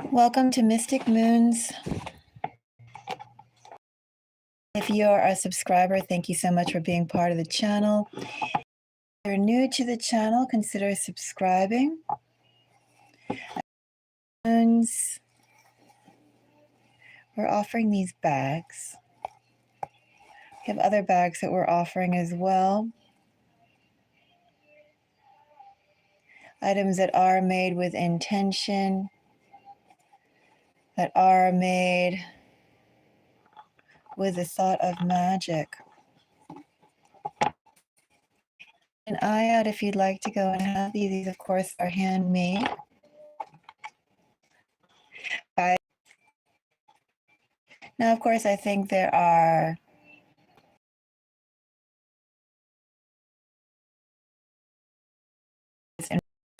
Welcome to Mystic Moons. If you're a subscriber, thank you so much for being part of the channel. If you're new to the channel, consider subscribing. Moons, we're offering these bags. We have other bags that we're offering as well. Items that are made with intention, that are made with the thought of magic. An eye out if you'd like to go and have these. These, of course, are handmade. Now, of course, I think there are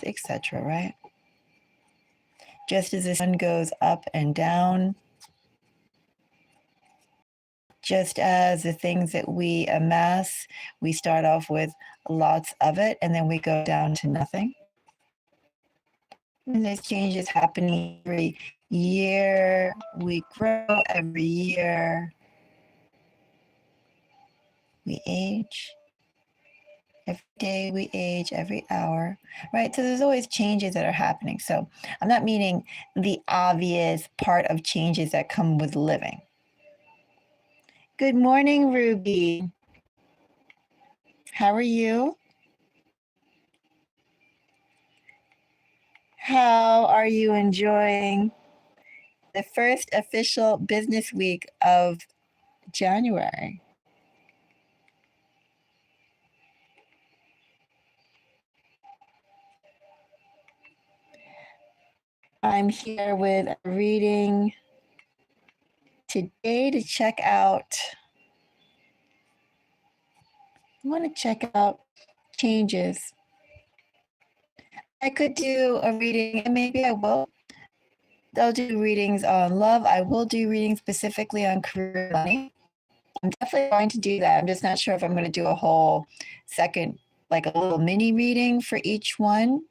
etc., right? Just as the sun goes up and down, just as the things that we amass, we start off with lots of it and then we go down to nothing. And there's changes happening every year. We grow every year. We age. Every day we age, every hour, right? So there's always changes that are happening. So I'm not meaning the obvious part of changes that come with living. Good morning, Ruby. How are you? How are you enjoying the first official business week of January? I'm here with a reading today to check out. I want to check out changes. I could do a reading, and maybe I will. I'll do readings on love. I will do readings specifically on career money. I'm definitely going to do that. I'm just not sure if I'm going to do a whole second, like a little mini reading for each one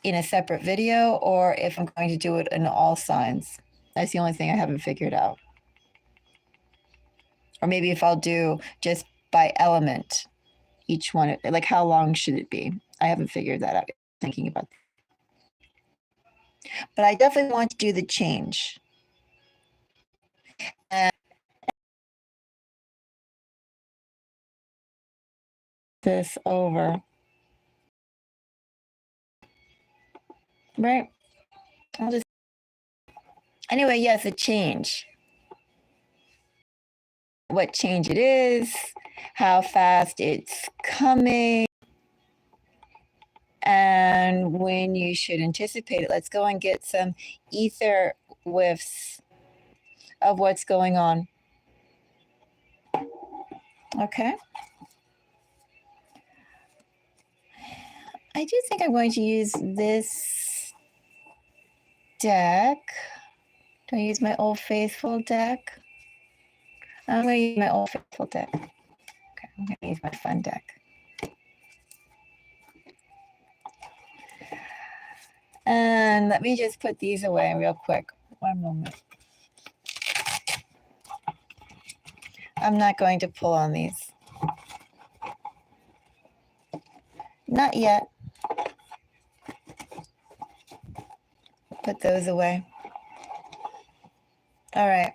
in a separate video, or if I'm going to do it in all signs. That's the only thing I haven't figured out. Or maybe if I'll do just by element, each one, like how long should it be? I haven't figured that out. Thinking about that. But I definitely want to do the change. And this over. Right? I'll just anyway, yes, a change. What change it is, how fast it's coming, and when you should anticipate it. Let's go and get some ether whiffs of what's going on. Okay. I do think I'm going to use this deck. Do I use my Old Faithful deck? I'm going to use my Old Faithful deck. Okay, I'm going to use my fun deck. And let me just put these away real quick. One moment. I'm not going to pull on these. Not yet. Put those away. All right.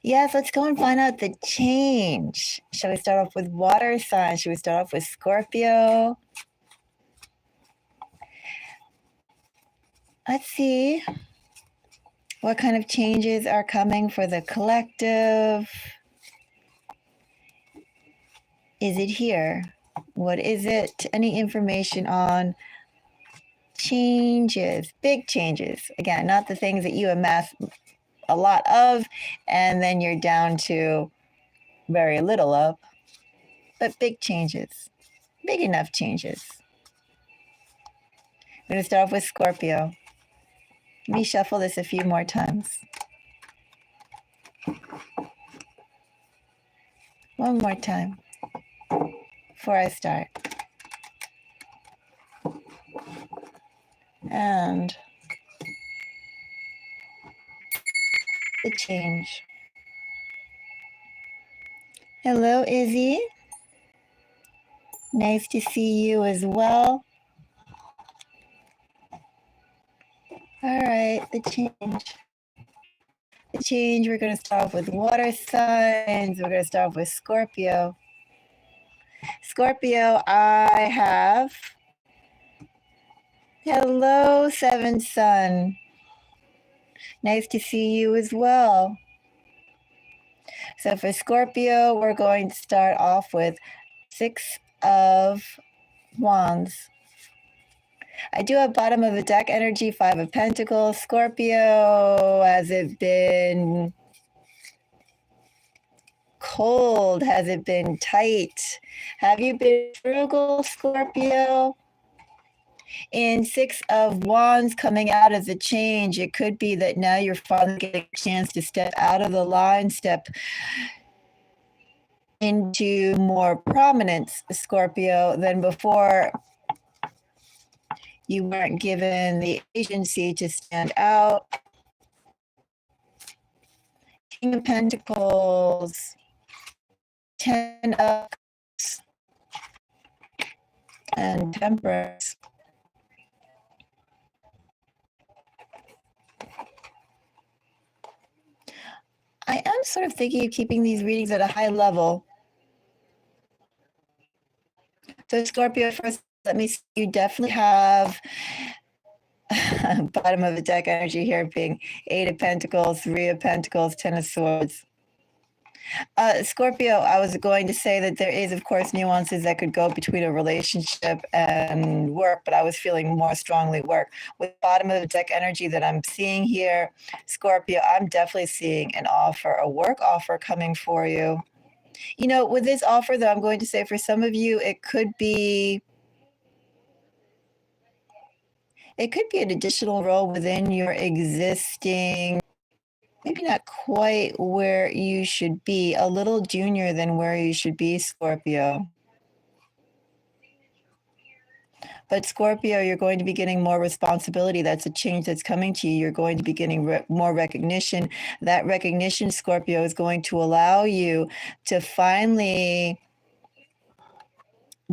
Yes, let's go and find out the change. Shall we start off with water signs? Should we start off with Scorpio? Let's see what kind of changes are coming for the collective. Is it here? What is it? Any information on changes, big changes? Again, not the things that you amass a lot of and then you're down to very little of, but big changes, big enough changes. I'm going to start off with Scorpio. Let me shuffle this a few more times. One more time before I start. and the change. Hello, Izzy. Nice to see you as well. All right, the change. The change, we're going to start off with water signs. We're going to start off with Scorpio. Scorpio, I have. Hello, Seventh Sun. Nice to see you as well. So for Scorpio, we're going to start off with Six of Wands. I do have bottom of the deck energy, Five of Pentacles. Scorpio, has it been cold? Has it been tight? Have you been frugal, Scorpio? In Six of Wands coming out as a change, it could be that now you're finally getting a chance to step out of the line, step into more prominence, Scorpio, than before. You weren't given the agency to stand out. King of Pentacles, Ten of Cups, and Temperance. I am sort of thinking of keeping these readings at a high level. So Scorpio, first, let me see, you definitely have bottom of the deck energy here being Eight of Pentacles, Three of Pentacles, Ten of Swords. Scorpio, I was going to say that there is, of course, nuances that could go between a relationship and work, but I was feeling more strongly work. With bottom of the deck energy that I'm seeing here, Scorpio, I'm definitely seeing an offer, a work offer coming for you. You know, with this offer, though, I'm going to say for some of you, it could be an additional role within your existing, maybe not quite where you should be, a little junior than where you should be, Scorpio. But Scorpio, you're going to be getting more responsibility. That's a change that's coming to you. You're going to be getting more recognition. That recognition, Scorpio, is going to allow you to finally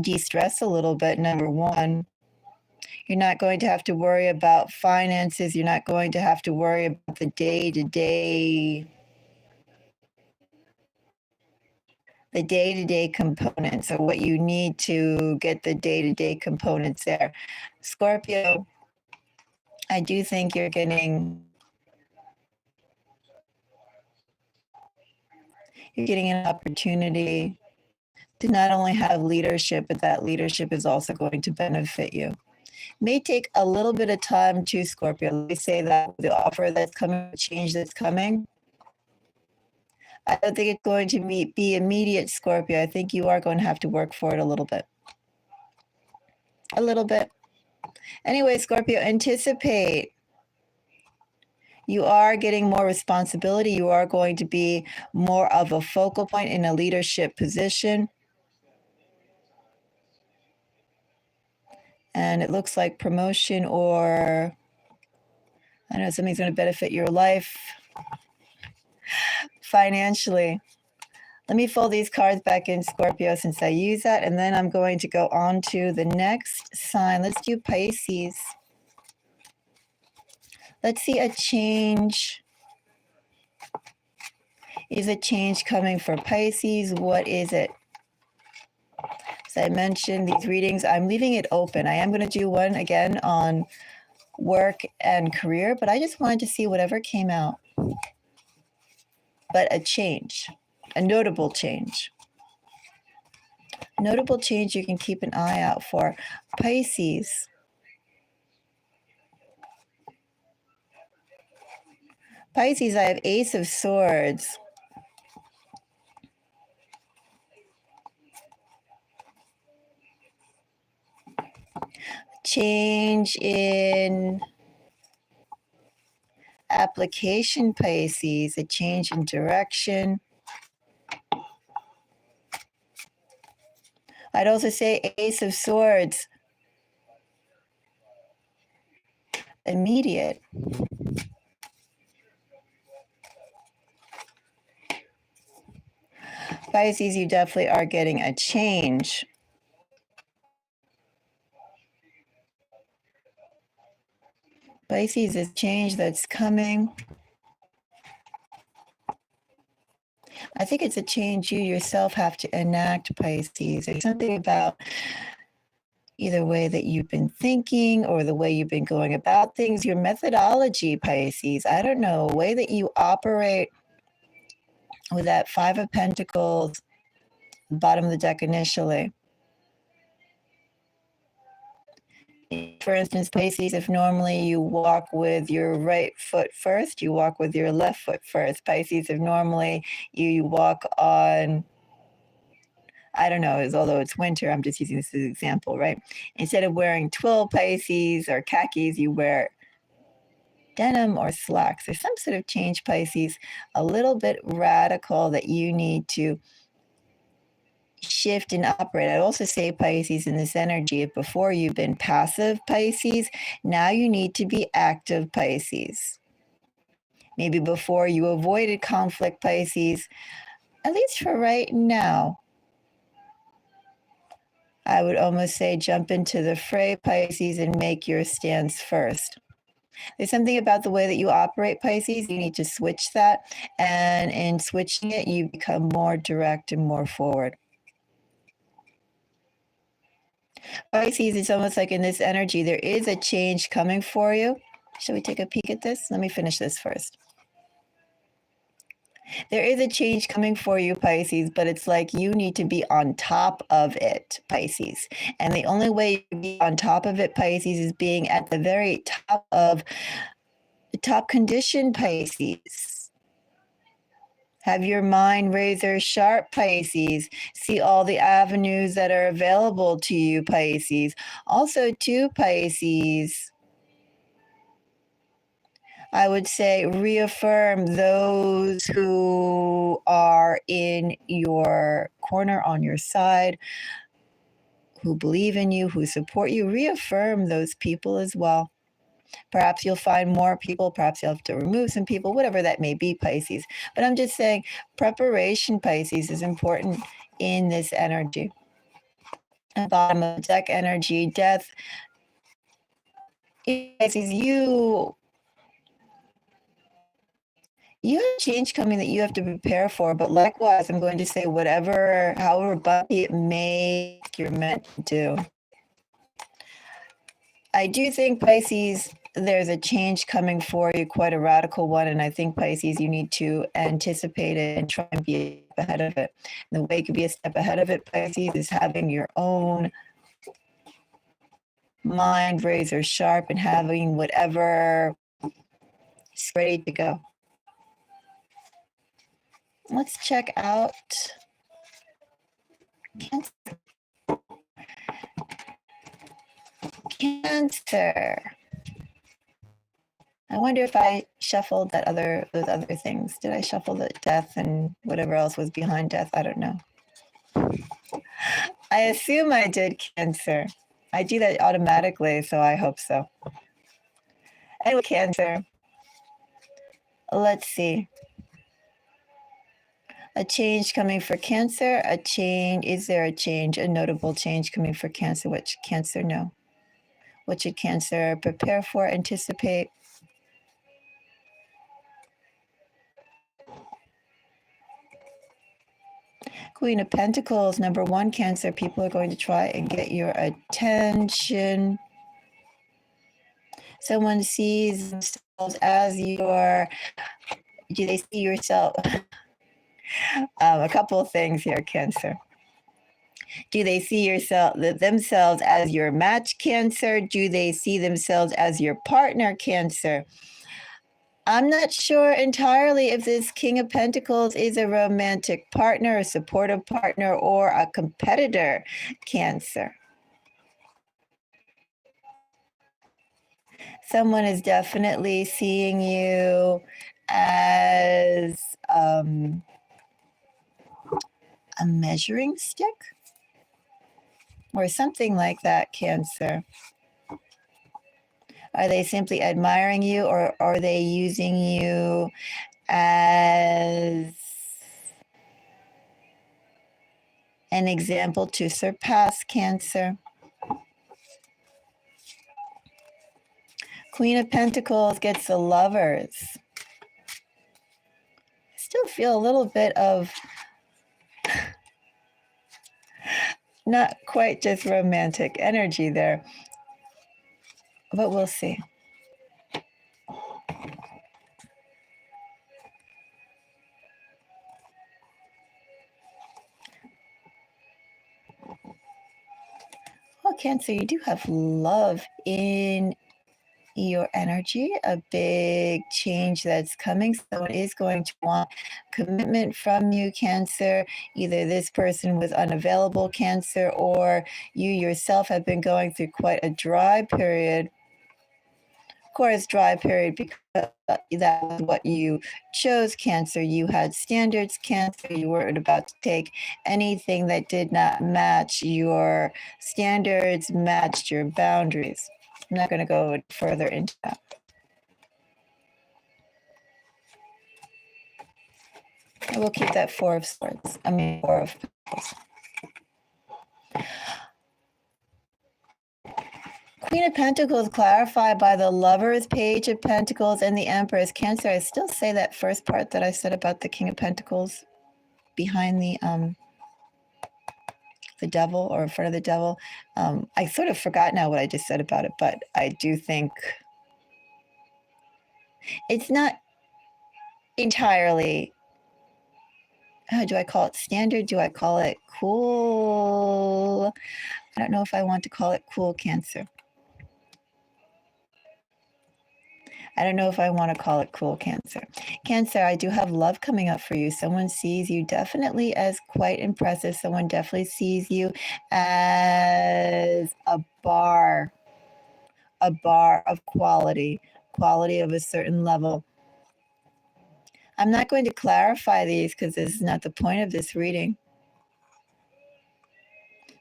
de-stress a little bit, number one. You're not going to have to worry about finances. You're not going to have to worry about the day-to-day components, or what you need to get the day-to-day components there. Scorpio, I do think you're getting an opportunity to not only have leadership, but that leadership is also going to benefit you. May take a little bit of time to, Scorpio. Let me say that the offer that's coming, the change that's coming, I don't think it's going to be immediate, Scorpio. I think you are going to have to work for it a little bit. A little bit. Anyway, Scorpio, anticipate. You are getting more responsibility. You are going to be more of a focal point in a leadership position. And it looks like promotion, or I don't know, something's going to benefit your life financially. Let me fold these cards back in, Scorpio, since I use that. And then I'm going to go on to the next sign. Let's do Pisces. Let's see a change. Is a change coming for Pisces? What is it? As I mentioned, these readings, I'm leaving it open. I am going to do one again on work and career, but I just wanted to see whatever came out. But a change, a notable change. Notable change you can keep an eye out for. Pisces. Pisces, I have Ace of Swords. Change in application, Pisces, a change in direction. I'd also say Ace of Swords. immediate. Pisces, you definitely are getting a change. Pisces, is change that's coming. I think it's a change you yourself have to enact, Pisces. There's something about either way that you've been thinking or the way you've been going about things, your methodology, Pisces. I don't know, a way that you operate with that Five of Pentacles, bottom of the deck initially. For instance, Pisces, if normally you walk with your right foot first, you walk with your left foot first. Pisces, if normally you walk on, I don't know, although it's winter, I'm just using this as an example, right? Instead of wearing twill, Pisces, or khakis, you wear denim or slacks. There's some sort of change, Pisces, a little bit radical that you need to shift and operate. I'd also say, Pisces, in this energy, if before you've been passive, Pisces, now you need to be active, Pisces. Maybe before you avoided conflict, Pisces, at least for right now. I would almost say jump into the fray, Pisces, and make your stance first. There's something about the way that you operate, Pisces. You need to switch that. And in switching it, you become more direct and more forward. Pisces, it's almost like in this energy, there is a change coming for you. Shall we take a peek at this? Let me finish this first. There is a change coming for you, Pisces, but it's like you need to be on top of it, Pisces. And the only way you be on top of it, Pisces, is being at the very top of the top condition, Pisces. Have your mind razor sharp, Pisces. See all the avenues that are available to you, Pisces. Also, too, Pisces, I would say reaffirm those who are in your corner, on your side, who believe in you, who support you. Reaffirm those people as well. Perhaps you'll find more people. Perhaps you'll have to remove some people, whatever that may be, Pisces. But I'm just saying preparation, Pisces, is important in this energy. And bottom of the deck energy, death. Pisces, you have change coming that you have to prepare for. But likewise, I'm going to say whatever, however bumpy it may, you're meant to do. I do think, Pisces, there's a change coming for you, quite a radical one. And I think, Pisces, you need to anticipate it and try and be ahead of it. And the way you could be a step ahead of it, Pisces, is having your own mind razor sharp and having whatever is ready to go. Let's check out Cancer. Cancer. I wonder if I shuffled those other things. Did I shuffle the death and whatever else was behind death? I don't know. I assume I did, Cancer. I do that automatically, so I hope so. Anyway, Cancer. Let's see. A change coming for Cancer. Is there a change, a notable change coming for Cancer? What should Cancer know? What should Cancer prepare for, anticipate? Queen of Pentacles, number one, Cancer. People are going to try and get your attention. Someone sees themselves as your, do they see yourself? A couple of things here, Cancer. Do they see themselves as your match, Cancer? Do they see themselves as your partner, Cancer? I'm not sure entirely if this King of Pentacles is a romantic partner, a supportive partner, or a competitor, Cancer. Someone is definitely seeing you as a measuring stick or something like that, Cancer. Are they simply admiring you, or are they using you as an example to surpass Cancer? Queen of Pentacles gets the Lovers. Still feel a little bit of not quite just romantic energy there, but we'll see. Well, Cancer, you do have love in your energy, a big change that's coming. Someone is going to want commitment from you, Cancer. Either this person was unavailable, Cancer, or you yourself have been going through quite a dry period. Of course, dry period because that was what you chose, Cancer. You had standards, Cancer. You weren't about to take anything that did not match your standards, matched your boundaries. I'm not going to go further into that. I will keep that Four of Swords. Four of Pentacles. Queen of Pentacles clarified by the Lovers, Page of Pentacles, and the Empress. Cancer, I still say that first part that I said about the King of Pentacles behind the devil, or in front of the devil. I sort of forgot now what I just said about it, but I do think it's not entirely, do I call it standard? Do I call it cool? I don't know if I want to call it cool, Cancer. I don't know if I want to call it cool, Cancer. Cancer, I do have love coming up for you. Someone sees you definitely as quite impressive. Someone definitely sees you as a bar of quality of a certain level. I'm not going to clarify these because this is not the point of this reading.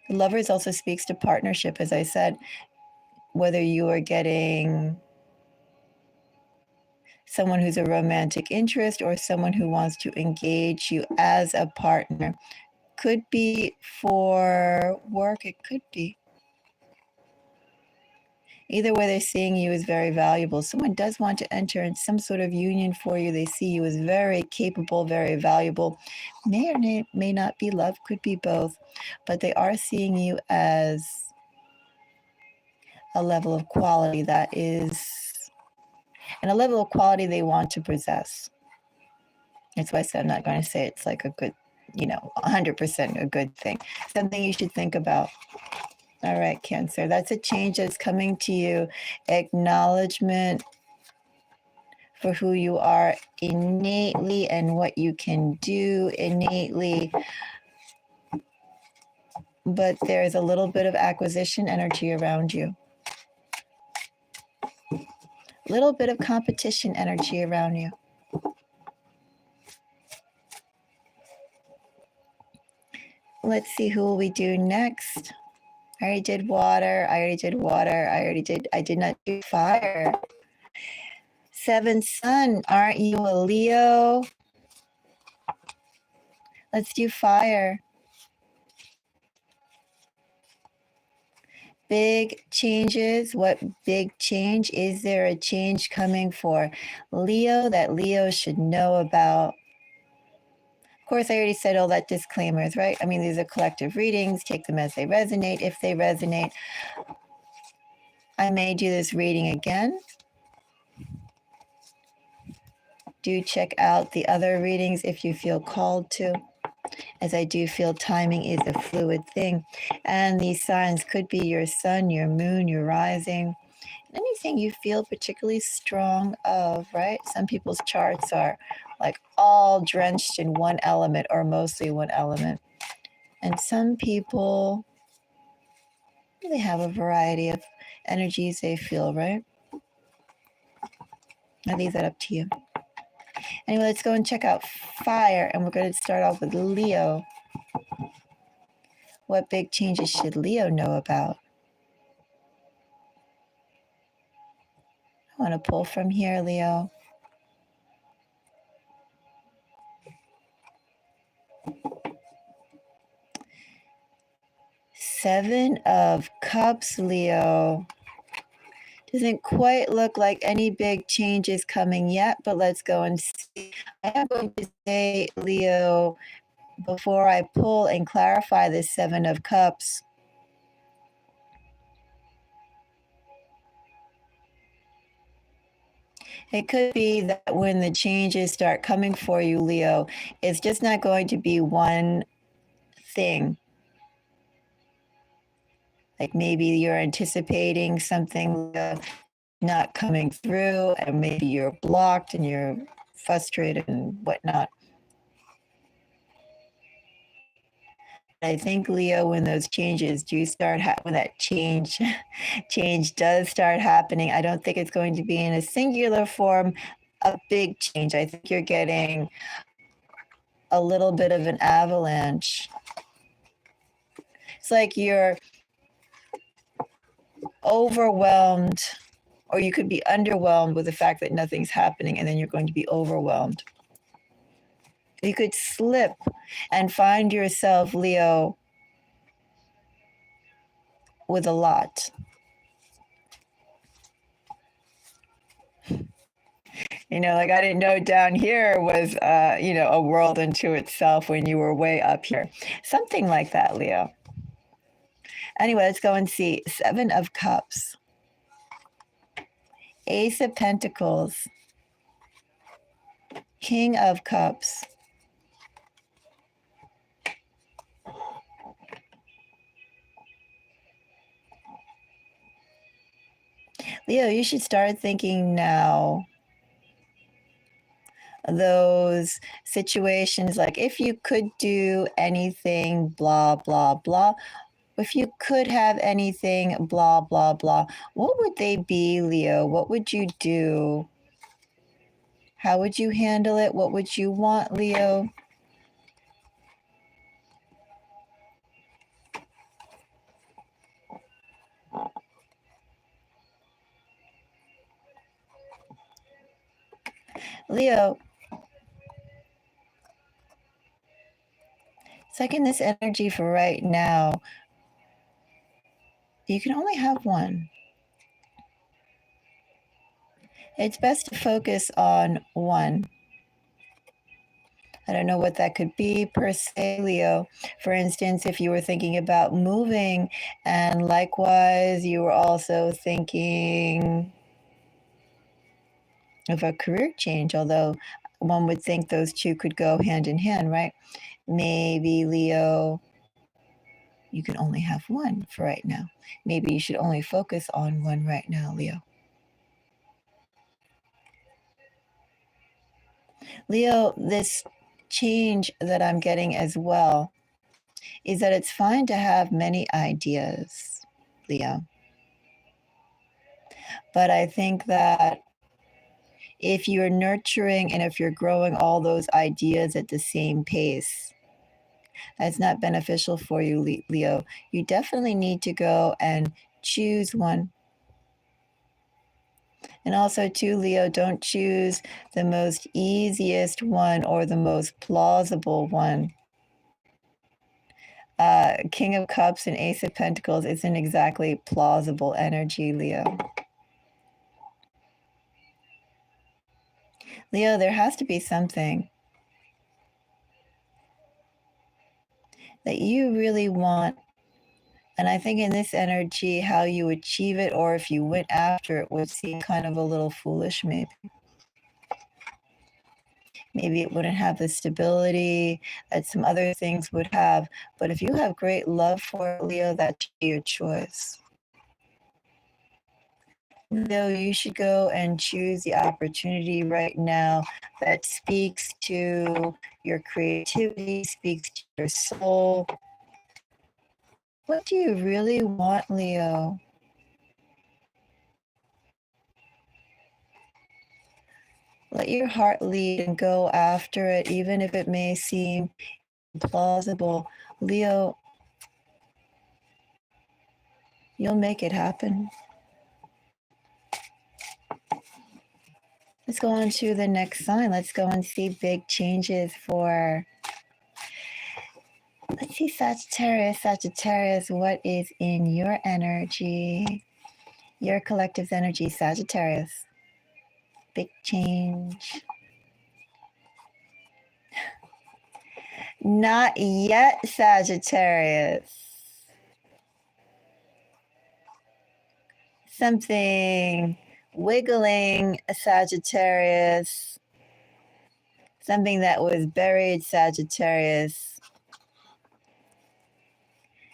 The Lovers also speaks to partnership, as I said, whether you are getting someone who's a romantic interest or someone who wants to engage you as a partner. Could be for work, it could be. Either way, they're seeing you as very valuable. Someone does want to enter in some sort of union for you. They see you as very capable, very valuable. May or may not be love, could be both, but they are seeing you as a level of quality that is, and a level of quality they want to possess. That's why I said I'm not going to say it's like a good, 100% a good thing. Something you should think about. All right, Cancer. That's a change that's coming to you. Acknowledgement for who you are innately and what you can do innately. But there's a little bit of acquisition energy around you. A little bit of competition energy around you. Let's see, who will we do next? I already did water. I did not do fire. Seventh Sun, aren't you a Leo? Let's do fire. Big changes. What big change? Is there a change coming for Leo that Leo should know about? Of course, I already said all that disclaimers, right? These are collective readings. Take them as they resonate. If they resonate, I may do this reading again. Do check out the other readings if you feel called to, as I do feel timing is a fluid thing. And these signs could be your sun, your moon, your rising, anything you feel particularly strong of, right? Some people's charts are like all drenched in one element or mostly one element. And some people, they have a variety of energies they feel, right? I leave that up to you. Anyway, let's go and check out fire. And we're going to start off with Leo. What big changes should Leo know about? I want to pull from here, Leo. Seven of Cups, Leo. Doesn't quite look like any big changes coming yet, but let's go and see. I am going to say, Leo, before I pull and clarify this Seven of Cups, it could be that when the changes start coming for you, Leo, it's just not going to be one thing. Like maybe you're anticipating something not coming through, and maybe you're blocked and you're frustrated and whatnot. I think, Leo, when those changes do start, when that change does start happening, I don't think it's going to be in a singular form, a big change. I think you're getting a little bit of an avalanche. It's like you're overwhelmed, or you could be underwhelmed with the fact that nothing's happening, and then you're going to be overwhelmed. You could slip and find yourself, Leo, with a lot. Like I didn't know down here was, a world unto itself when you were way up here. Something like that, Leo. Anyway, let's go and see. Seven of Cups. Ace of Pentacles. King of Cups. Leo, you should start thinking now those situations like if you could do anything, blah, blah, blah. If you could have anything, blah, blah, blah, what would they be, Leo? What would you do? How would you handle it? What would you want, Leo? Leo, it's like in this energy for right now, you can only have one. It's best to focus on one. I don't know what that could be per se, Leo. For instance, if you were thinking about moving, and likewise, you were also thinking of a career change, although one would think those two could go hand in hand, right? Maybe, Leo, you can only have one for right now. Maybe you should only focus on one right now, Leo. Leo, this change that I'm getting as well is that it's fine to have many ideas, Leo. But I think that if you're nurturing and if you're growing all those ideas at the same pace, that's not beneficial for you, Leo. You definitely need to go and choose one. And also, too, Leo, don't choose the most easiest one or the most plausible one. King of Cups and Ace of Pentacles isn't exactly plausible energy, Leo. Leo, there has to be something that you really want. And I think in this energy, how you achieve it or if you went after it would seem kind of a little foolish, maybe. Maybe it wouldn't have the stability that some other things would have. But if you have great love for it, Leo, that's your choice. Leo, you should go and choose the opportunity right now that speaks to your creativity, speaks to your soul. What do you really want, Leo? Let your heart lead and go after it, even if it may seem plausible. Leo, you'll make it happen. Let's go on to the next sign. Let's go and see big changes for, let's see, Sagittarius. Sagittarius, what is in your energy? Your collective's energy, Sagittarius. Big change. Not yet, Sagittarius. Something wiggling, Sagittarius. Something that was buried, Sagittarius,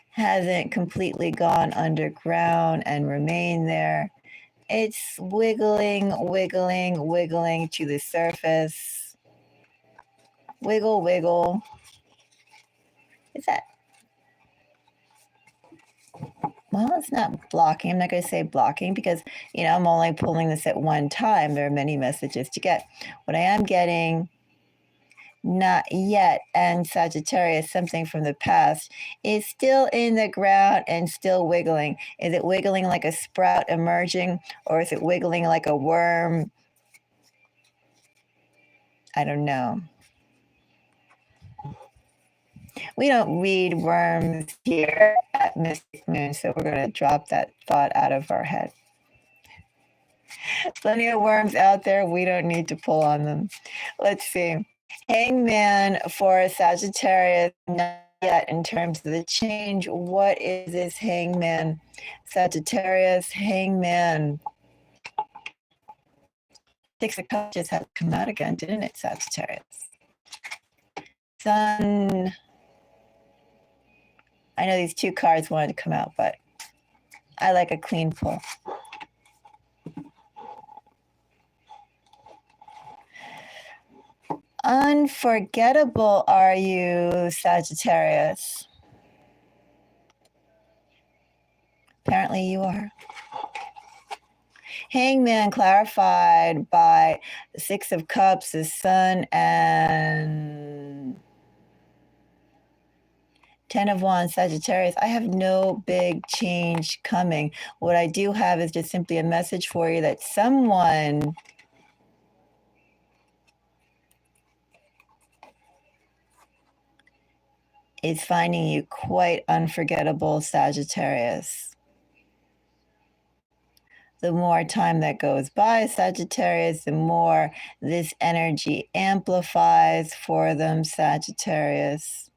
hasn't completely gone underground and remained there. It's wiggling, wiggling, wiggling to the surface. Wiggle, wiggle. Is that? Well, it's not blocking. I'm not going to say blocking because, I'm only pulling this at one time. There are many messages to get. What I am getting, not yet, and Sagittarius, something from the past, is still in the ground and still wiggling. Is it wiggling like a sprout emerging, or is it wiggling like a worm? I don't know. We don't read worms here at Mystic Moon, so we're going to drop that thought out of our head. Plenty of worms out there. We don't need to pull on them. Let's see. Hangman for Sagittarius, not yet in terms of the change. What is this Hangman? Sagittarius, Hangman. Six of Cups just had to come out again, didn't it, Sagittarius? Sun. I know these two cards wanted to come out, but I like a clean pull. Unforgettable are you, Sagittarius? Apparently you are. Hangman clarified by the Six of Cups, the Sun, and Ten of Wands, Sagittarius. I have no big change coming. What I do have is just simply a message for you that someone is finding you quite unforgettable, Sagittarius. The more time that goes by, Sagittarius, the more this energy amplifies for them, Sagittarius.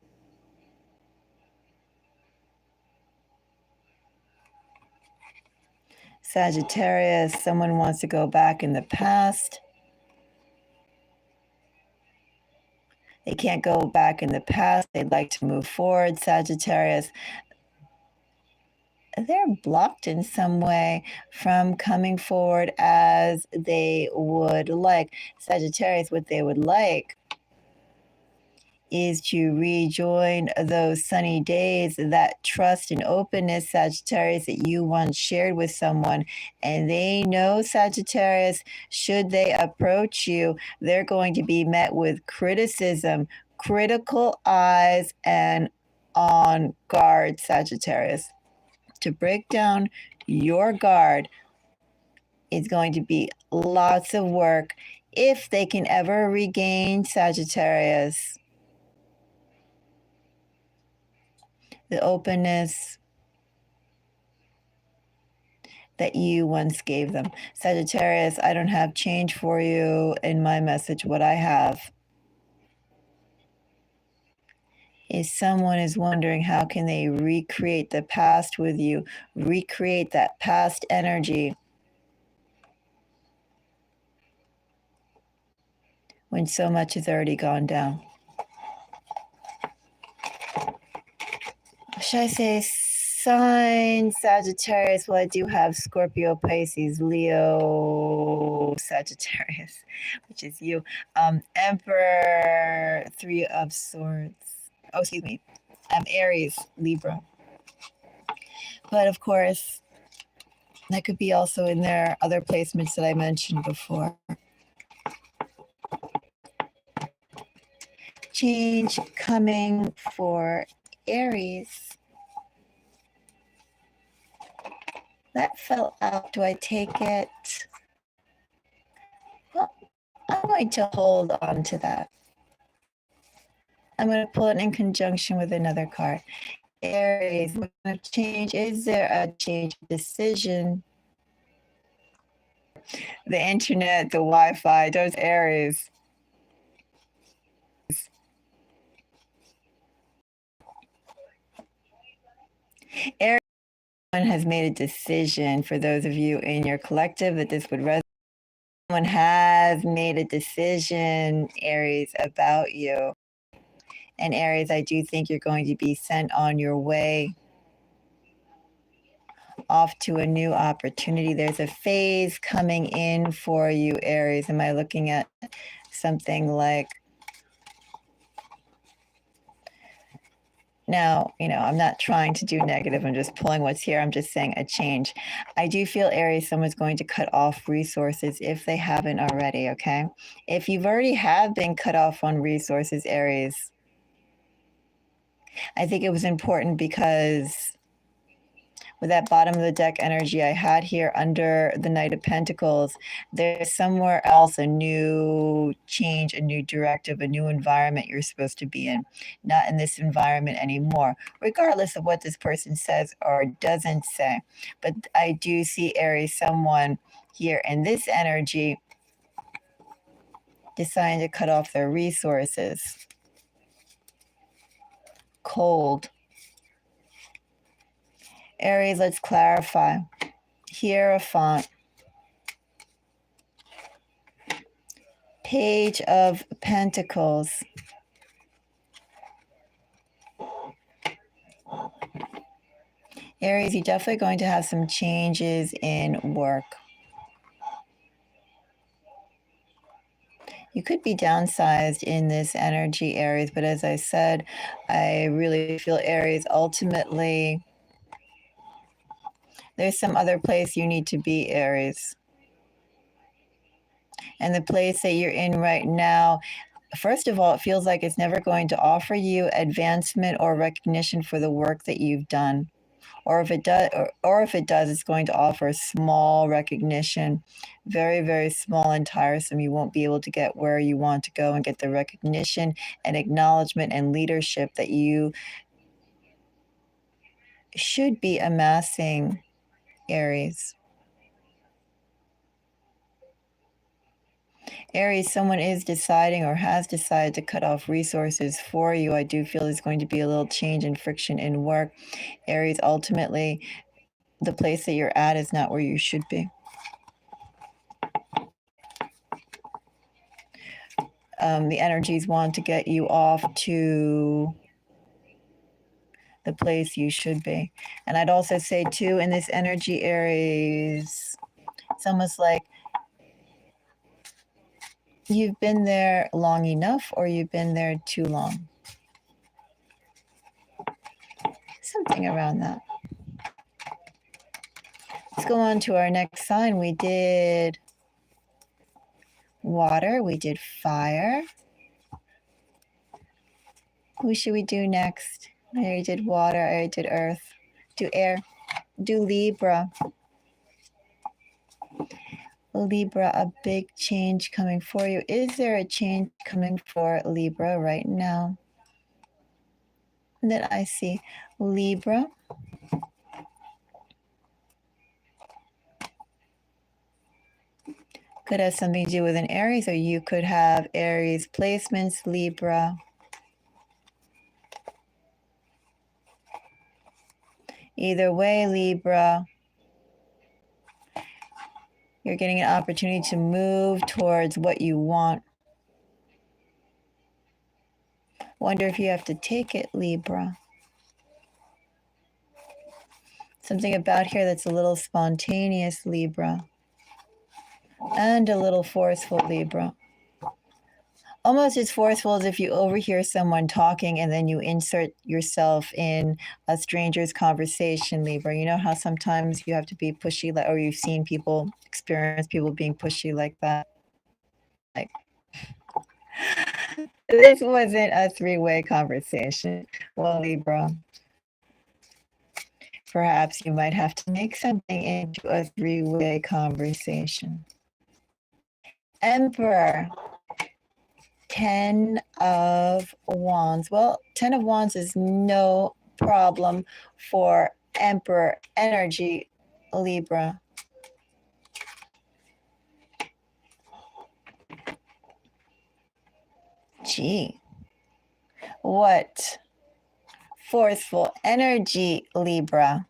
Sagittarius, someone wants to go back in the past. They can't go back in the past. They'd like to move forward, Sagittarius. They're blocked in some way from coming forward as they would like. Sagittarius, what they would like is to rejoin those sunny days, that trust and openness, Sagittarius, that you once shared with someone. And they know, Sagittarius, should they approach you, they're going to be met with criticism, critical eyes, and on guard, Sagittarius. To break down your guard is going to be lots of work if they can ever regain, Sagittarius, the openness that you once gave them. Sagittarius, I don't have change for you in my message. What I have is someone is wondering how can they recreate the past with you, recreate that past energy when so much has already gone down. Should I say sign Sagittarius? Well, I do have Scorpio, Pisces, Leo, Sagittarius, which is you. Emperor, Three of Swords. Oh, excuse me. Aries, Libra. But of course, that could be also in their other placements that I mentioned before. Change coming for Aries. That fell out. Do I take it? Well, I'm going to hold on to that. I'm going to pull it in conjunction with another card. Aries, what kind of change? Is there a change decision? The internet, the Wi-Fi, those Aries. Aries has made a decision. For those of you in your collective that this would resonate, someone has made a decision, Aries, about you. And Aries, I do think you're going to be sent on your way off to a new opportunity. There's a phase coming in for you, Aries. Am I looking at something like, now, I'm not trying to do negative. I'm just pulling what's here. I'm just saying a change. I do feel, Aries, someone's going to cut off resources if they haven't already, okay? If you've already have been cut off on resources, Aries, I think it was important because with that bottom of the deck energy I had here under the Knight of Pentacles, there's somewhere else a new change, a new directive, a new environment you're supposed to be in, not in this environment anymore, regardless of what this person says or doesn't say. But I do see, Aries, someone here in this energy deciding to cut off their resources. Cold. Aries, let's clarify. Hierophant. Page of Pentacles. Aries, you're definitely going to have some changes in work. You could be downsized in this energy, Aries, but as I said, I really feel, Aries, ultimately, there's some other place you need to be, Aries. And the place that you're in right now, first of all, it feels like it's never going to offer you advancement or recognition for the work that you've done. Or if it does, it's going to offer small recognition, very, very small and tiresome. You won't be able to get where you want to go and get the recognition and acknowledgement and leadership that you should be amassing, Aries. Aries, someone is deciding or has decided to cut off resources for you. I do feel there's going to be a little change and friction in work. Aries, ultimately, the place that you're at is not where you should be. The energies want to get you off to the place you should be. And I'd also say, too, in this energy, Aries, it's almost like you've been there long enough or you've been there too long. Something around that. Let's go on to our next sign. We did water. We did fire. Who should we do next? I already did water. I already did earth. Do air. Do Libra. Libra, a big change coming for you. Is there a change coming for Libra right now? That I see. Libra. Could have something to do with an Aries, or you could have Aries placements, Libra. Either way, Libra, you're getting an opportunity to move towards what you want. Wonder if you have to take it, Libra. Something about here that's a little spontaneous, Libra. And a little forceful, Libra. Almost as forceful as if you overhear someone talking and then you insert yourself in a stranger's conversation, Libra. You know how sometimes you have to be pushy, or you've seen people experience people being pushy like that? Like, this wasn't a three-way conversation. Well, Libra, perhaps you might have to make something into a three-way conversation. Emperor. 10 of Wands. Well, 10 of Wands is no problem for Emperor energy, Libra. Gee, what forceful energy, Libra.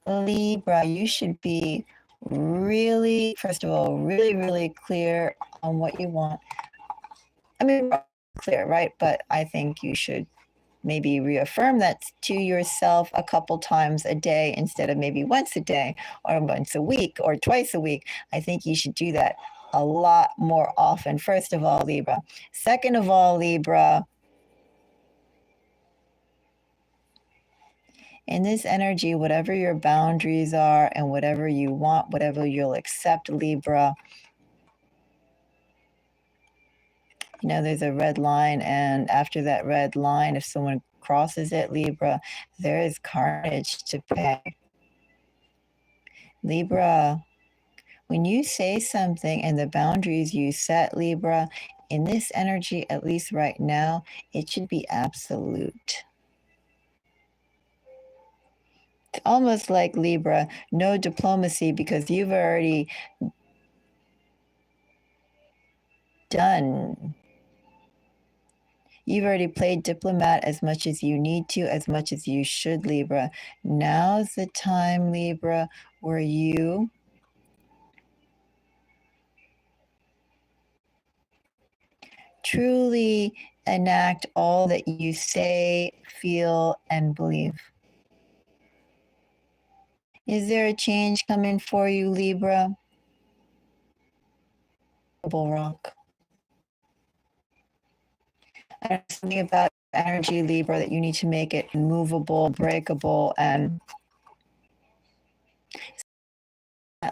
Libra, you should be really, first of all, really clear on what you want. I mean, clear, right? But I think you should maybe reaffirm that to yourself a couple times a day instead of maybe once a day or once a week or twice a week. I think you should do that a lot more often, first of all, Libra. Second of all, Libra, in this energy, whatever your boundaries are and whatever you want, whatever you'll accept, Libra, you know, there's a red line, and after that red line, if someone crosses it, Libra, there is carnage to pay. Libra, when you say something and the boundaries you set, Libra, in this energy, at least right now, it should be absolute. It's almost like Libra, no diplomacy, because you've already done. You've already played diplomat as much as you need to, as much as you should, Libra. Now's the time, Libra, where you truly enact all that you say, feel, and believe. Is there a change coming for you, Libra? Rock. Something about energy, Libra, that you need to make it movable, breakable, and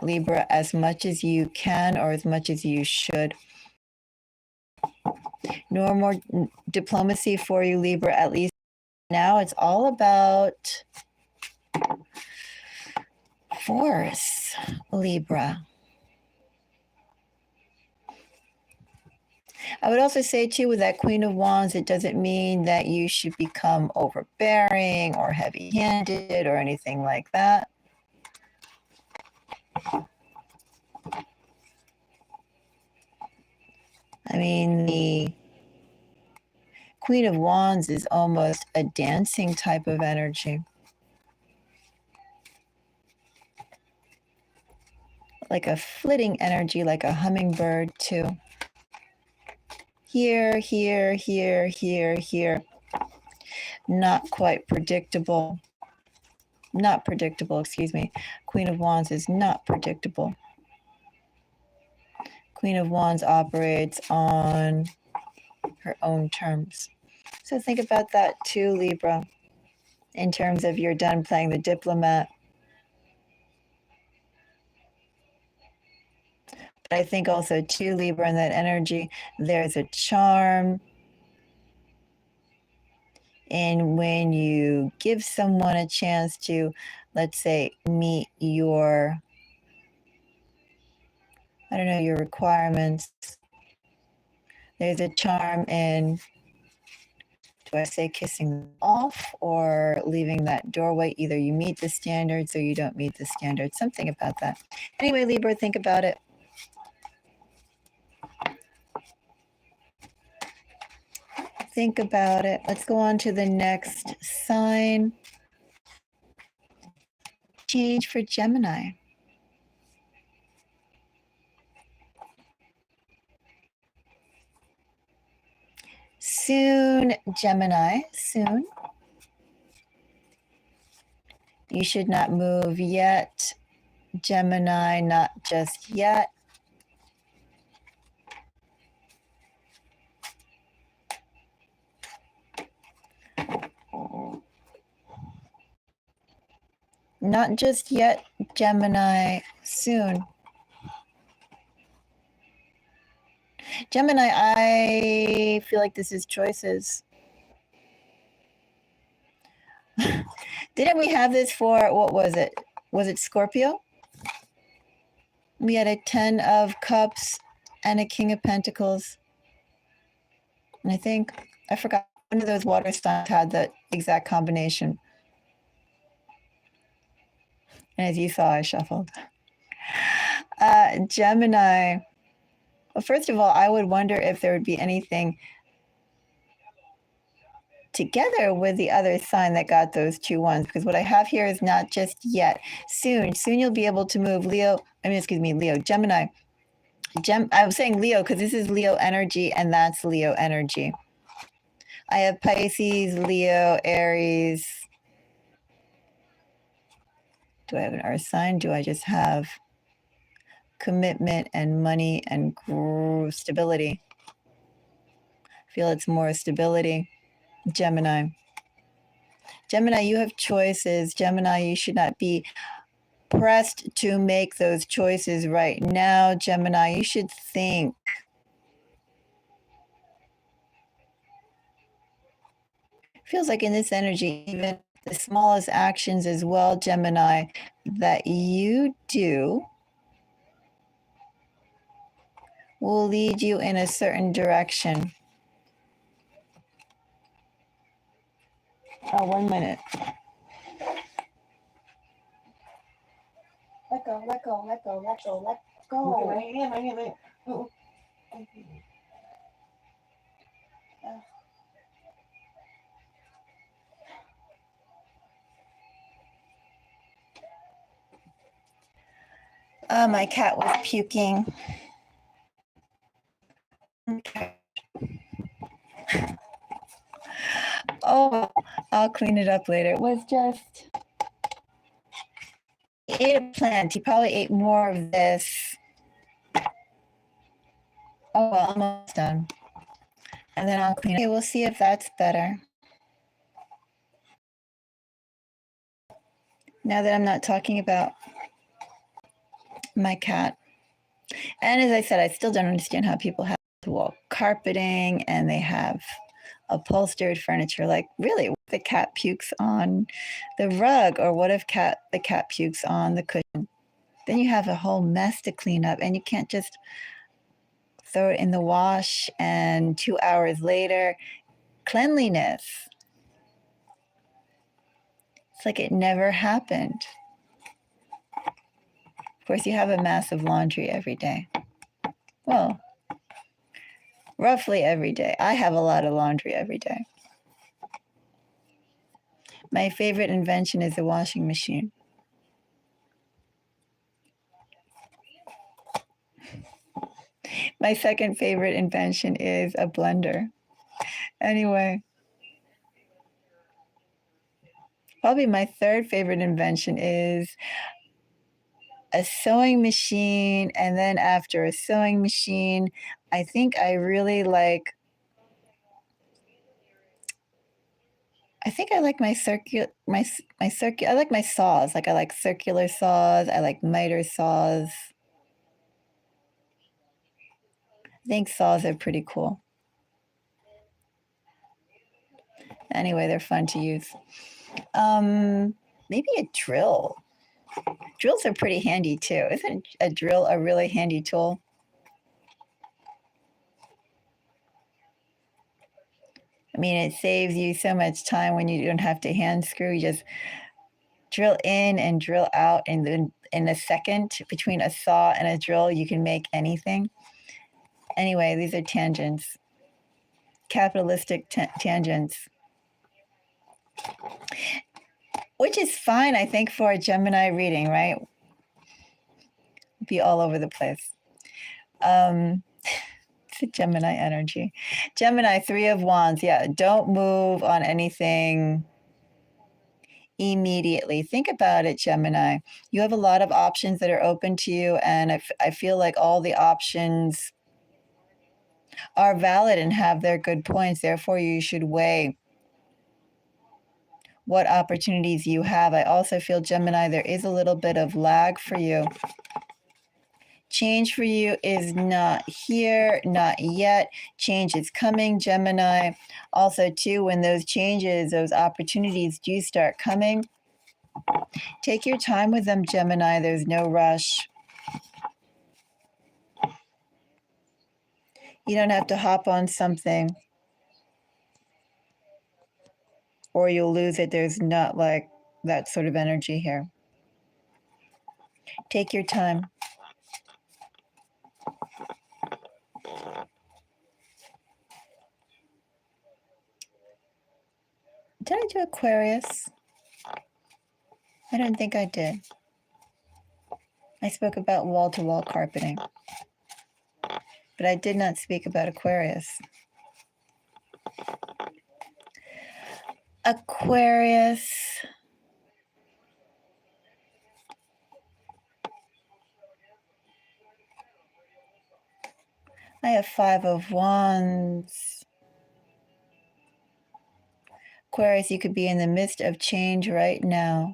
Libra, as much as you can or as much as you should. No more diplomacy for you, Libra, at least now. It's all about force, Libra. I would also say, too, with that Queen of Wands, it doesn't mean that you should become overbearing or heavy-handed or anything like that. I mean, the Queen of Wands is almost a dancing type of energy. Like a flitting energy, like a hummingbird, too. Here, here, here, here, here. Not quite predictable. Not predictable, excuse me. Queen of Wands is not predictable. Queen of Wands operates on her own terms. So think about that too, Libra, in terms of you're done playing the diplomat. But I think also too, Libra, in that energy, there's a charm. And when you give someone a chance to, let's say, meet your, I don't know, your requirements, there's a charm in, do I say kissing off or leaving that doorway? Either you meet the standards or you don't meet the standards. Something about that. Anyway, Libra, think about it. Think about it. Let's go on to the next sign. Change for Gemini. Soon, Gemini, soon. You should not move yet. Gemini, not just yet. Not just yet, Gemini, soon. Gemini, I feel like this is choices. Didn't we have this for, what was it? Was it Scorpio? We had a 10 of Cups and a King of Pentacles. And I forgot, one of those water signs had the exact combination. And as you saw, I shuffled. Gemini. Well, first of all, I would wonder if there would be anything together with the other sign that got those 2 ones, because what I have here is not just yet. Soon you'll be able to move Leo, Gemini. I was saying Leo because this is Leo energy and that's Leo energy. I have Pisces, Leo, Aries. Do I have an earth sign? Do I just have commitment and money and stability? I feel it's more stability. Gemini. Gemini, you have choices. Gemini, you should not be pressed to make those choices right now. Gemini, you should think. Feels like in this energy, even the smallest actions as well, Gemini, that you do will lead you in a certain direction. Oh, 1 minute. Let go, let go, let go, let go, let go. My hand. Oh. My cat was puking. Okay. Oh, I'll clean it up later. It was just, he ate a plant. He probably ate more of this. Oh, well, almost done. And then I'll clean it. Okay, we'll see if that's better. Now that I'm not talking about my cat. And as I said, I still don't understand how people have wall carpeting and they have upholstered furniture. Like, really, what if the cat pukes on the rug, or what if the cat pukes on the cushion? Then you have a whole mess to clean up, and you can't just throw it in the wash and 2 hours later, cleanliness. It's like it never happened. Of course, you have a massive laundry every day. Well, roughly every day. I have a lot of laundry every day. My favorite invention is a washing machine. My second favorite invention is a blender. Anyway, probably my third favorite invention is a sewing machine. And then after a sewing machine, I think I really like, I like my I like my saws. Like, I like circular saws. I like miter saws. I think saws are pretty cool. Anyway, they're fun to use. Maybe a drill. Drills are pretty handy too. Isn't a drill a really handy tool? I mean, it saves you so much time when you don't have to hand screw. You just drill in and drill out, and then in a second, between a saw and a drill, you can make anything. Anyway, these are tangents, capitalistic tangents, which is fine, I think, for a Gemini reading, right? Be all over the place. It's a Gemini energy. Gemini, 3 of Wands. Yeah, don't move on anything immediately. Think about it, Gemini. You have a lot of options that are open to you, and I feel like all the options are valid and have their good points. Therefore, you should weigh what opportunities you have. I also feel, Gemini, there is a little bit of lag for you. Change for you is not here, not yet. Change is coming, Gemini. Also, too, when those changes, those opportunities do start coming, take your time with them, Gemini. There's no rush. You don't have to hop on something or you'll lose it. There's not like that sort of energy here. Take your time. Did I do Aquarius? I don't think I did. I spoke about wall-to-wall carpeting, but I did not speak about Aquarius. Aquarius. I have 5 of Wands. Aquarius, you could be in the midst of change right now.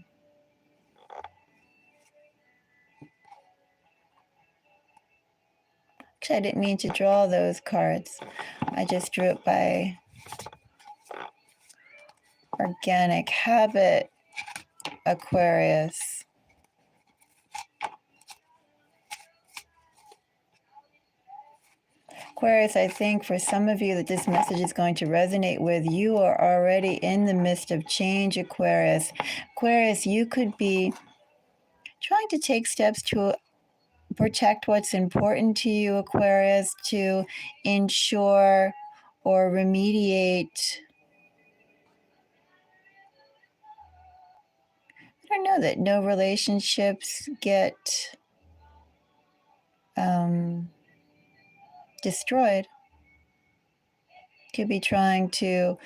Actually, I didn't mean to draw those cards. I just drew it by organic habit, Aquarius. Aquarius, I think for some of you that this message is going to resonate with. You are already in the midst of change, Aquarius. Aquarius, you could be trying to take steps to protect what's important to you, Aquarius, to ensure or remediate. I don't know that no relationships get destroyed. Could be trying to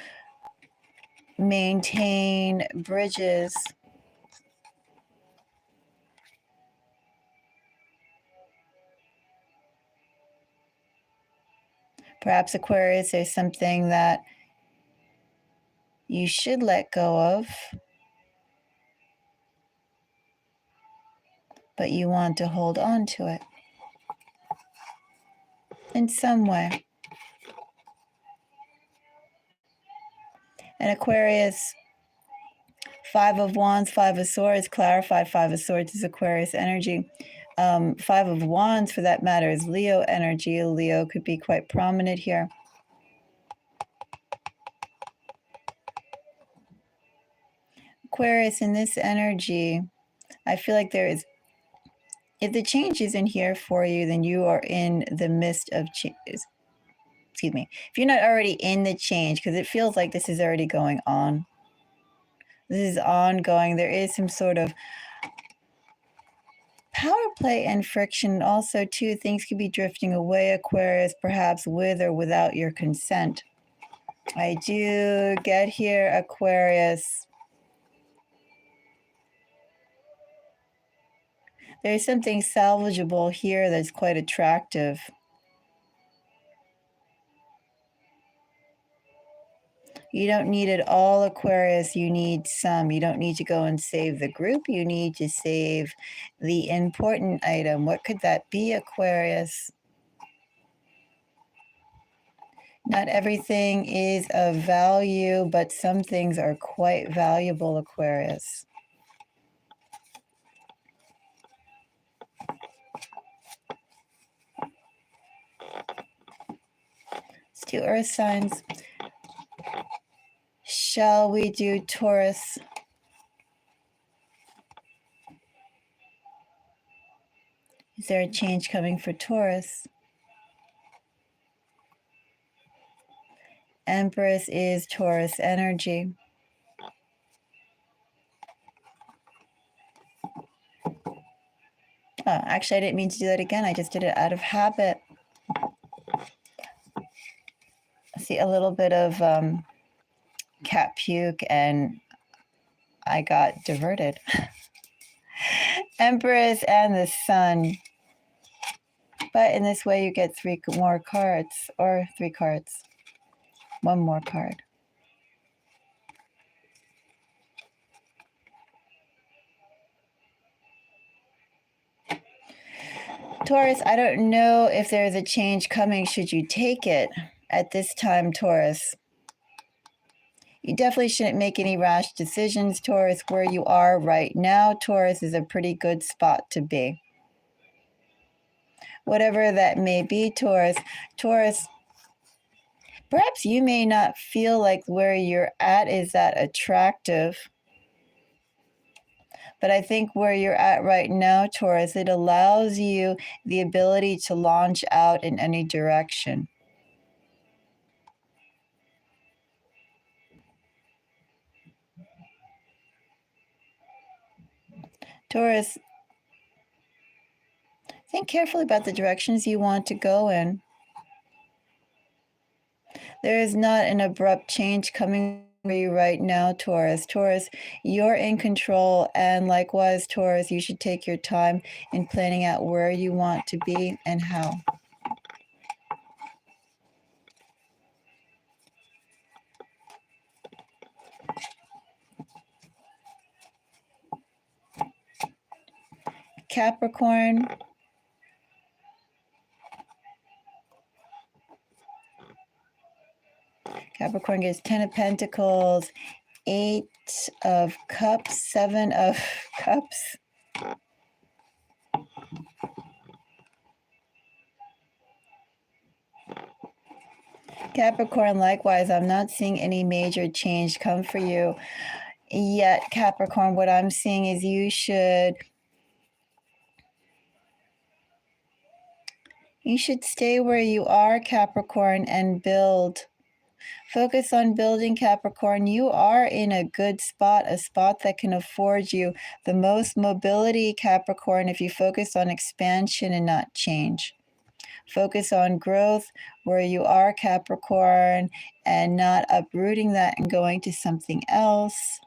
maintain bridges. Perhaps, Aquarius, there's something that you should let go of, but you want to hold on to it in some way. And Aquarius, 5 of Wands, 5 of Swords, clarified 5 of Swords is Aquarius energy. 5 of Wands, for that matter, is Leo energy. Leo could be quite prominent here. Aquarius, in this energy, I feel like there is, if the change isn't here for you, then you are in the midst of change. Excuse me. If you're not already in the change, because it feels like this is already going on. This is ongoing. There is some sort of power play and friction. Also, too, things could be drifting away, Aquarius, perhaps with or without your consent. I do get here, Aquarius. There's something salvageable here that's quite attractive. You don't need it all, Aquarius. You need some. You don't need to go and save the group. You need to save the important item. What could that be, Aquarius? Not everything is of value, but some things are quite valuable, Aquarius. Let's do earth signs. Shall we do Taurus? Is there a change coming for Taurus? Empress is Taurus energy. Oh, actually, I didn't mean to do that again. I just did it out of habit. See a little bit of cat puke and I got diverted. Empress and the Sun. But in this way, you get 3 more cards, or 3 cards. 1 more card. Taurus, I don't know if there's a change coming should you take it at this time, Taurus. You definitely shouldn't make any rash decisions, Taurus. Where you are right now, Taurus, is a pretty good spot to be. Whatever that may be, Taurus. Taurus, Perhaps you may not feel like where you're at is that attractive. But I think where you're at right now, Taurus, it allows you the ability to launch out in any direction. Taurus, think carefully about the directions you want to go in. There is not an abrupt change coming for you right now, Taurus. Taurus, you're in control, and likewise, Taurus, you should take your time in planning out where you want to be and how. Capricorn, Capricorn gets 10 of Pentacles, 8 of Cups, 7 of Cups. Capricorn, likewise, I'm not seeing any major change come for you yet, Capricorn. What I'm seeing is you should stay where you are, Capricorn, and build. Focus on building, Capricorn. You are in a good spot, a spot that can afford you the most mobility, Capricorn, if you focus on expansion and not change. Focus on growth where you are, Capricorn, and not uprooting that and going to something else.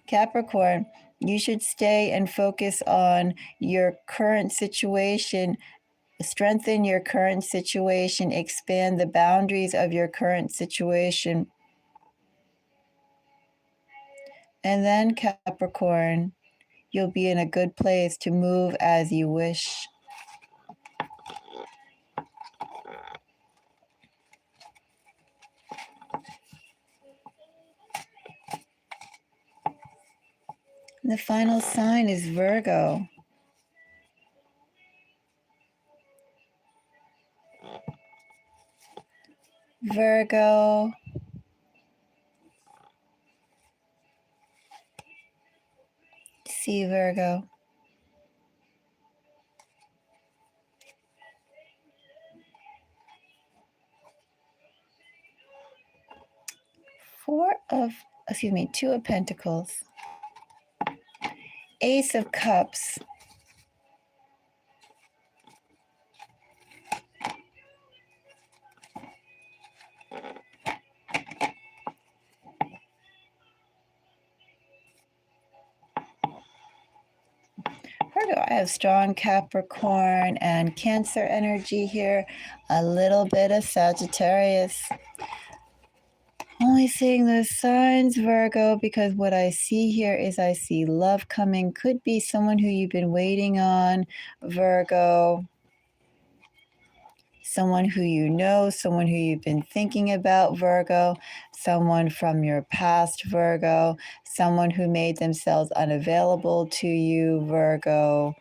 Capricorn, you should stay and focus on your current situation. Strengthen your current situation, expand the boundaries of your current situation. And then, Capricorn, you'll be in a good place to move as you wish. And the final sign is Virgo. Virgo, see Virgo. Two of Pentacles. Ace of Cups. Virgo, I have strong Capricorn and Cancer energy here, a little bit of Sagittarius. Only seeing those signs, Virgo, because what I see here is I see love coming. Could be someone who you've been waiting on, Virgo. Someone who you know, someone who you've been thinking about, Virgo. Someone from your past, Virgo. Someone who made themselves unavailable to you, Virgo.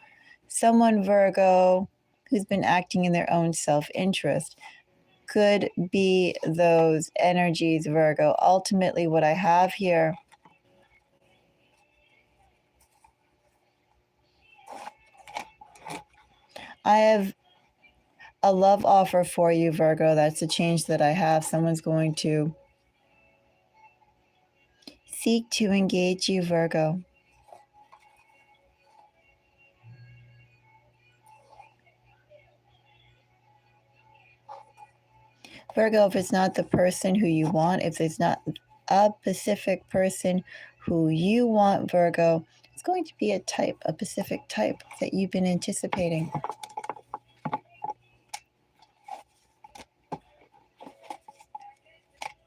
Someone, Virgo, who's been acting in their own self-interest. Could be those energies, Virgo. Ultimately, what I have here I have a love offer for you, Virgo. That's a change that I have. Someone's going to seek to engage you, Virgo. Virgo, if it's not the person who you want, if it's not a specific person who you want, Virgo, it's going to be a specific type that you've been anticipating.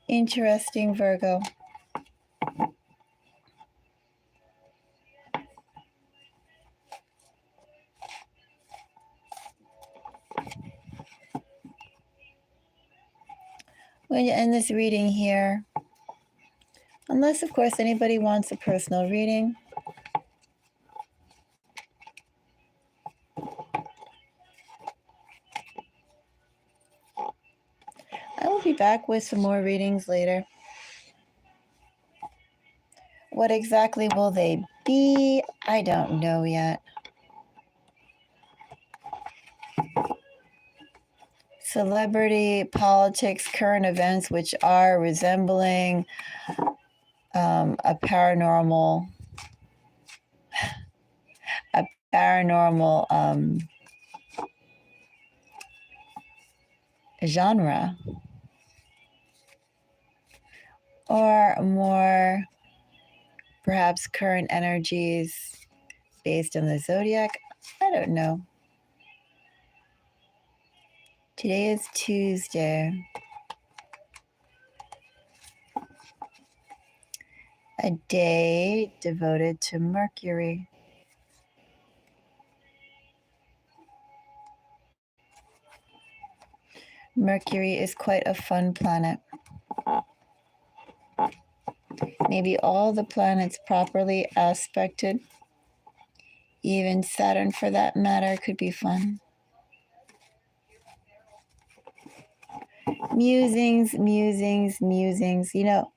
Interesting, Virgo. We're going to end this reading here. Unless, of course, anybody wants a personal reading. be back with some more readings later. What exactly will they be? I don't know yet. Celebrity, politics, current events, which are resembling a paranormal genre, or more perhaps current energies based on the zodiac. I don't know. Today is Tuesday. A day devoted to Mercury. Mercury is quite a fun planet. Maybe all the planets properly aspected, even Saturn for that matter, could be fun. Musings, musings, musings. You know,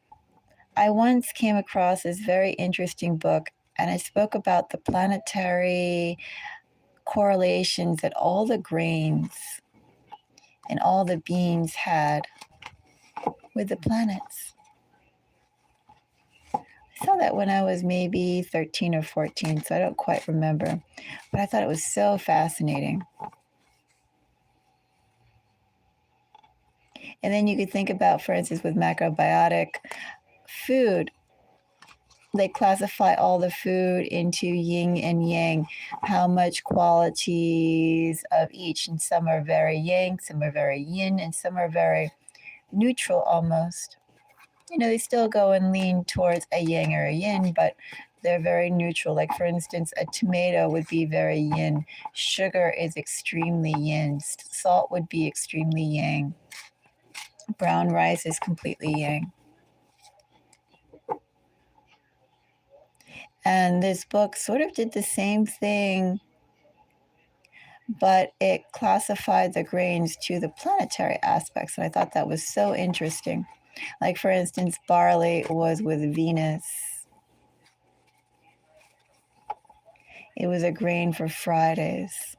I once came across this very interesting book, and I spoke about the planetary correlations that all the grains and all the beings had with the planets. I saw that when I was maybe 13 or 14, so I don't quite remember, but I thought it was so fascinating. And then you could think about, for instance, with macrobiotic food, they classify all the food into yin and yang, how much qualities of each. And some are very yang, some are very yin, and some are very neutral almost. You know, they still go and lean towards a yang or a yin, but they're very neutral. Like, for instance, a tomato would be very yin. Sugar is extremely yin. Salt would be extremely yang. Brown rice is completely yang. And this book sort of did the same thing, but it classified the grains to the planetary aspects. And I thought that was so interesting. Like, for instance, barley was with Venus. It was a grain for Fridays.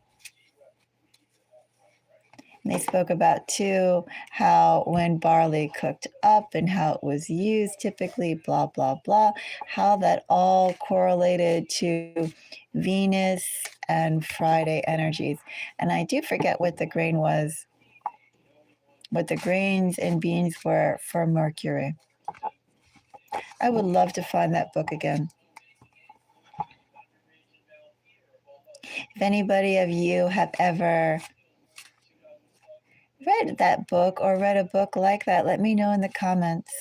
And they spoke about, too, how when barley cooked up and how it was used typically, blah, blah, blah, how that all correlated to Venus and Friday energies. And I do forget what the grain was, what the grains and beans were for Mercury. I would love to find that book again. If anybody of you have ever read that book or read a book like that, let me know in the comments.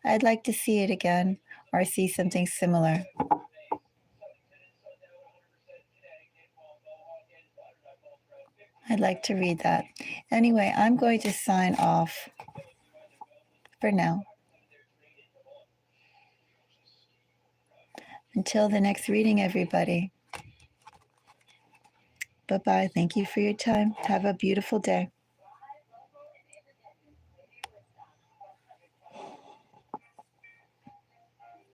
I'd like to see it again or see something similar. I'd like to read that. Anyway, I'm going to sign off for now. Until the next reading, everybody. Bye-bye. Thank you for your time. Have a beautiful day.